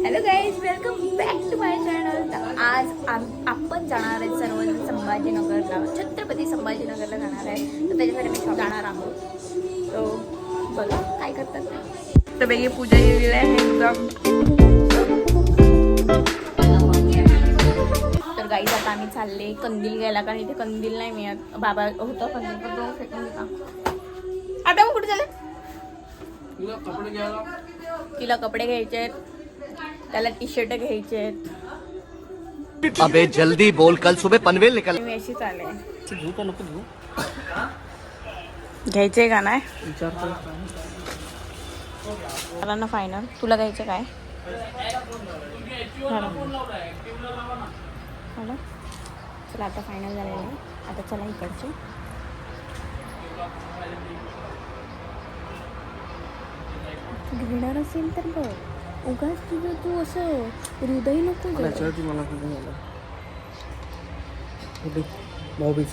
Hello guys, welcome back to my channel. तर आज आपण जाणार आहे सर्वजण संभाजीनगरला, छत्रपती संभाजीनगरला जाणार आहे. तर त्याच्यासाठी मी जाणार आहोत. तो बघा काय करतात ते. तर बेगी पूजा केलेली आहे एकदम. तर गाईज आता आम्ही चालले कंदील घ्यायला, कारण इथे कंदील नाही मिळत. बाबा होतं कंदील पण तो फेकून दिला. आता मग कुठे झालं? तिला कपडे घ्यायचे आहेत, त्याला टी शर्ट घ्यायचे आहेत. अबे जल्दी बोल, कल सुबह पनवेल निकल. मी अशी चालले घ्यायचे का नाही मला ना फायनल. तुला घ्यायचं काय? चला आता फायनल झालेलं आहे. आता चला इकडचे घेणार असेल तर बघ. उगाच तुझं तू असं हृदय नको भाऊबीज.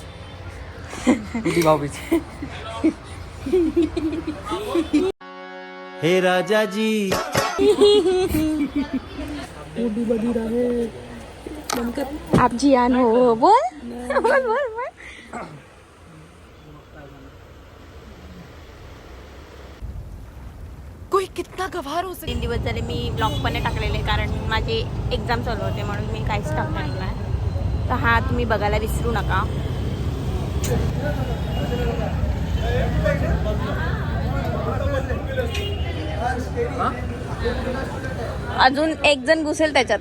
हे राजा जी आप जी आन हो. बोल बोल बोल बोल. कोई कितना गवार हो. 3 दिवस झाले मी ब्लॉग पण नाही टाकलेले, कारण माझे एक्झाम चालू होते म्हणून मी काहीच टाकलेलं नाही. तर हा तुम्ही बघायला विसरू नका. अजून एक जण घुसेल त्याच्यात.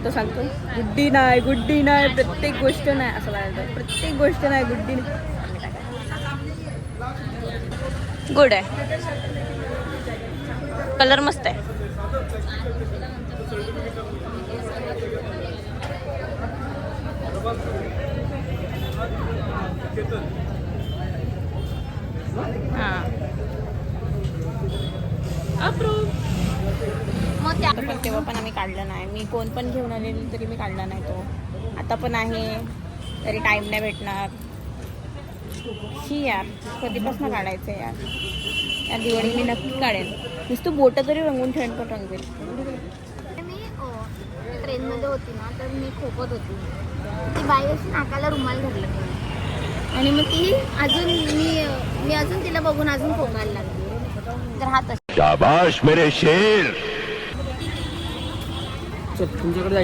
तो सांगतो गुड्डी नाही प्रत्येक गोष्ट नाही असं म्हणायचं. प्रत्येक गोष्ट नाही गुड्डी नाही. गुड आहे, कलर मस्त आहे. हां मग त्या पण तेव्हा पण आम्ही काढला नाही. मी कोण पण घेऊन आलेली तरी मी काढला नाही तो. आता पण आहे तरी टाईम नाही भेटणार. ही यार कधीपासून काढायचं यार. या दिवाळी मी नक्की काढेन. नुसतं बोटं तरी रंगून ठेवेन, पण रंगवेल. मी ट्रेनमध्ये होती ना, तर मी खोपत होती. ती बाई अशी नाकाला रुमाल धरलं आणि मग ती अजून मी अजून तिला बघून अजून खोकायला लागली. तर हात शाबाश मेरे शेर.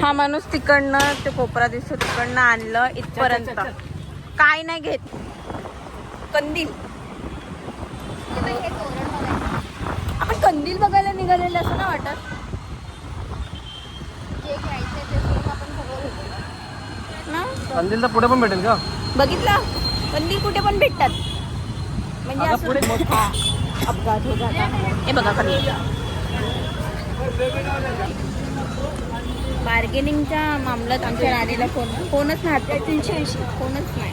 हा माणूस तिकडनं ते कोपरा दिसतो तिकडनं आणलं इथपर्यंत. काय नाही घेत. कंदील आपण कंदील बघायला निघालेलं असं ना वाटत. जे घ्यायचं ते सगळं आपण सगळं घेतो ना. कंदीलला पुढे पण भेटेल का? बघितलं, कंदील कुठे पण भेटतात. म्हणजे असं मोठा अपघात हो जाता. हे बघा कंदील. बार्गेनिंगच्या मामल्यात आमच्या राणीला फोनच नाही. 380 फोनच नाही.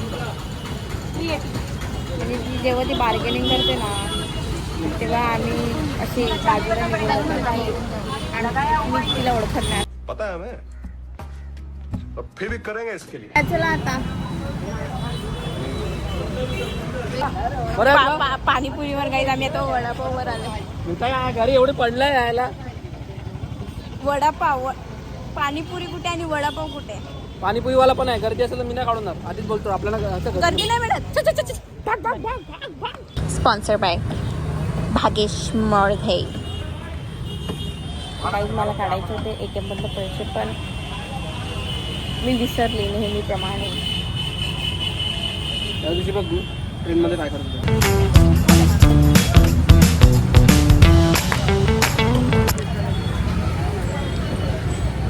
म्हणजे ती जेव्हा ती बार्गेनिंग करते ना, तेव्हा आम्ही अशी बाजूला निघून आणि मी तिला ओळखत नाही. पता है हमें, तो फिर भी करेंगे इसके लिए. चला आता पाणीपुरीवर गाईज आम्ही आता वडापाववर आलो. घरी एवढे पडलंय यायला. वडापाव, पाणीपुरी कुठे आणि वडापाव कुठे? पाणीपुरीवाला पण आहे. गर्दी असेल तर मी नाही काढून आधीच बोलतो. आपल्याला गर्दी नाही मिळत. Sponsor by Bhagesh Malghe. काही मला काढायचे होते ATM मधले पैसे, पण मी विसरले नेहमीप्रमाणे. त्या दिवशी बघ ट्रेनमध्ये काय करतो.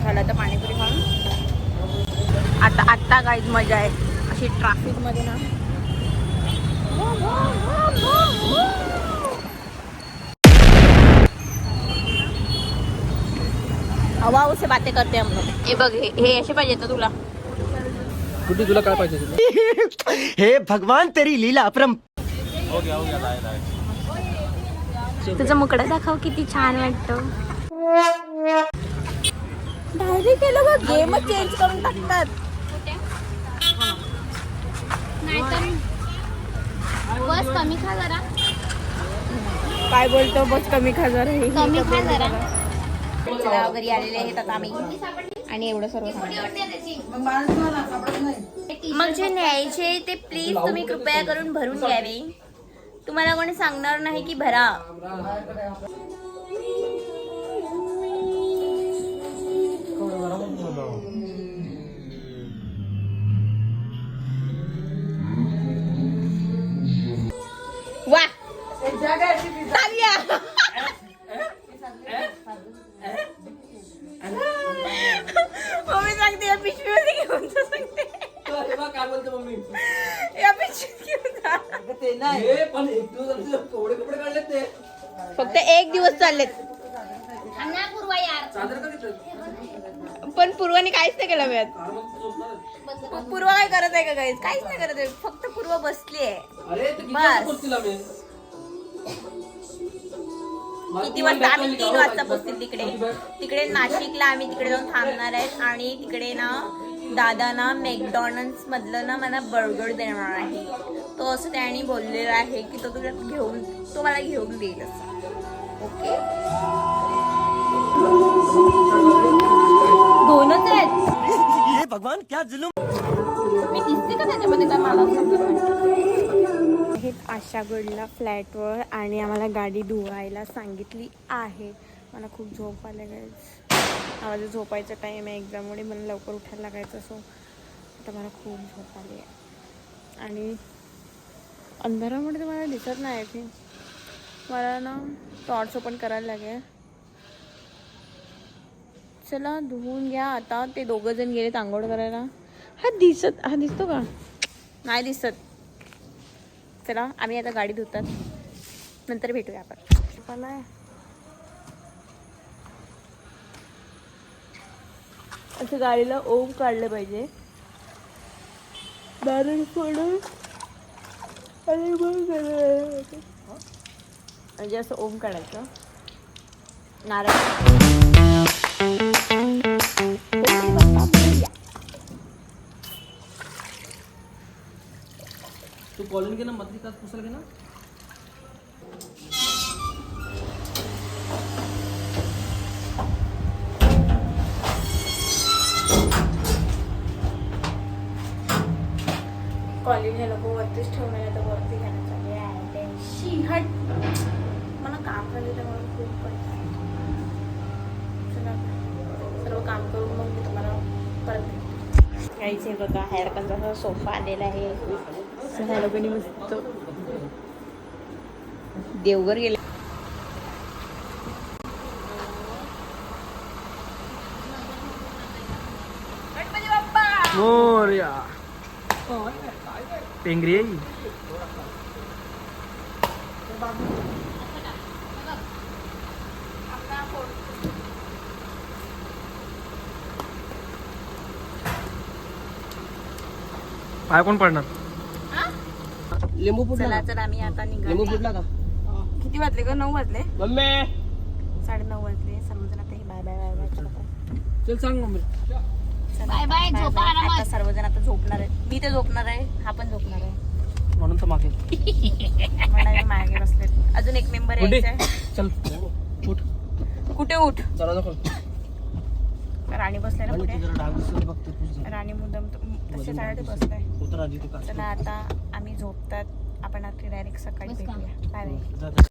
झालं तर पाणीपुरी खाऊन आता काहीच मजा आहे अशी ट्रॅफिकमध्ये ना. हवा से बातें करते हम लोग. हे बघ, हे असे पाहिजे तर तुला. कुठे तुला काय पाहिजे? हे भगवान तेरी लीला अपरम. हो गया तुझं मुकडं दाखव, किती छान वाटतं. डायरेक्ट हे लोक गेमच चेंज करून टाकतात. नाही तर बस कमी खा जरा. काय बोलतो बस कमी खा जरा हे कमी खा जरा. चला घरी आलेले आहेत आता आम्ही आणि एवढं सर्व सामान. मग जे न्यायचे ते प्लीज तुम्ही कृपया करून भरून घ्यावे. तुम्हाला कोणी सांगणार नाही की भरा. वा तालिया. मम्मी सांगते या पिशवीमध्ये घेऊन जा सांगते. काय बोलतो मम्मी या पिशवीत घेऊन जा. हे पण एक दिवस कपडे कपडे काढले ते फक्त एक दिवस चाललेत. अन्ना पूर्वा यार. चादर का तिथं पण पूर्वाने काहीच नाही केलं वेळात. झोपणार पूर्व काय करत आहे का काहीच नाही करत आहे. फक्त पूर्व बसली आहे. अरे तू किती बस. वाजता पोहोचतील आम्ही? किती वाजता आम्ही 3 वाजता पोहोचतील तिकडे नाशिकला. आम्ही तिकडे जाऊन थांबणार आहेत आणि तिकडे ना दादा ना मॅकडॉनल्ड्स मधलं ना मला बर्गर देणार आहे. तो असं त्याने बोललेला आहे की तो मला घेऊन देईल असं. ओके दोनच आहेत. ये भगवान क्या जुलूम. मी दिसते का त्याच्यामध्ये काय मला आहेत आशागडला फ्लॅटवर आणि आम्हाला गाडी धुवायला सांगितली आहे. मला खूप झोप आले गाईज. माझं झोपायचा टाईम आहे एक्झाममुळे मला लवकर उठायला लागायचं. सो आता मला खूप झोप आली आहे आणि अंधारामुळे तर मला दिसत नाही की मला ना टॉर्च ओपन करायला लागेल. चला धुवून घ्या आता. ते दोघं जण गेलेत आंघोळ करायला. हा दिसतो का नाही दिसत. चला आम्ही आता गाडी धुतात नंतर भेटूया आपण. असं गाडीला ओम काढलं पाहिजे नारळ फोडून आणि मग म्हणजे असं ओम काढायचं नारळ. तू कॉलिंग घे ना मधली तास पुसायला घे ना. कॉलिंग हे लोक वरतीच ठेवून आहे तर वरती घ्यायला चालले आहे. शी हट. मला काम झालं तर मला खूप कंटाळा येतो. चला सर्व काम करून मग मी तुम्हाला परत भेटते. काहीच आहे बघा हॅरकनचा सोफा आलेला आहे. ह्या लोकांनी मस्त देवघर गेले. गणपती बाप्पा मोरया पेंगरी आहे. पाय कोण पडणार? लिंबू फुटला. चला चला आम्ही आता लिंबू निघालो. फुटला का? किती वाजले ग? 9 वाजले. मम्मी 9:30 वाजले. सर्वजण आता बाय बाय बाय बाय करतात. चल सांग मम्मी. चला, बाय बाय, बाय झोपा बाय. आरामात. आता सर्वजण आता झोपणार आहेत. मी तर झोपणार आहे. हा पण झोपणार आहे. म्हणून तर मागे म्हणाले मागे बसले. अजून एक मेंबर यायचा आहे. चल उठ. कुठे उठ? चला नको. राणी बसले ना कुठे? जरा डाग दिसत बघते तुझं. राणी मुद्दाम तसे साडे बसलाय. उतर आधी तू का. चला आता आम्ही झोपतात. आपण आता डायरेक्ट सकाळी बस का? भेटूया. Bye bye. जा.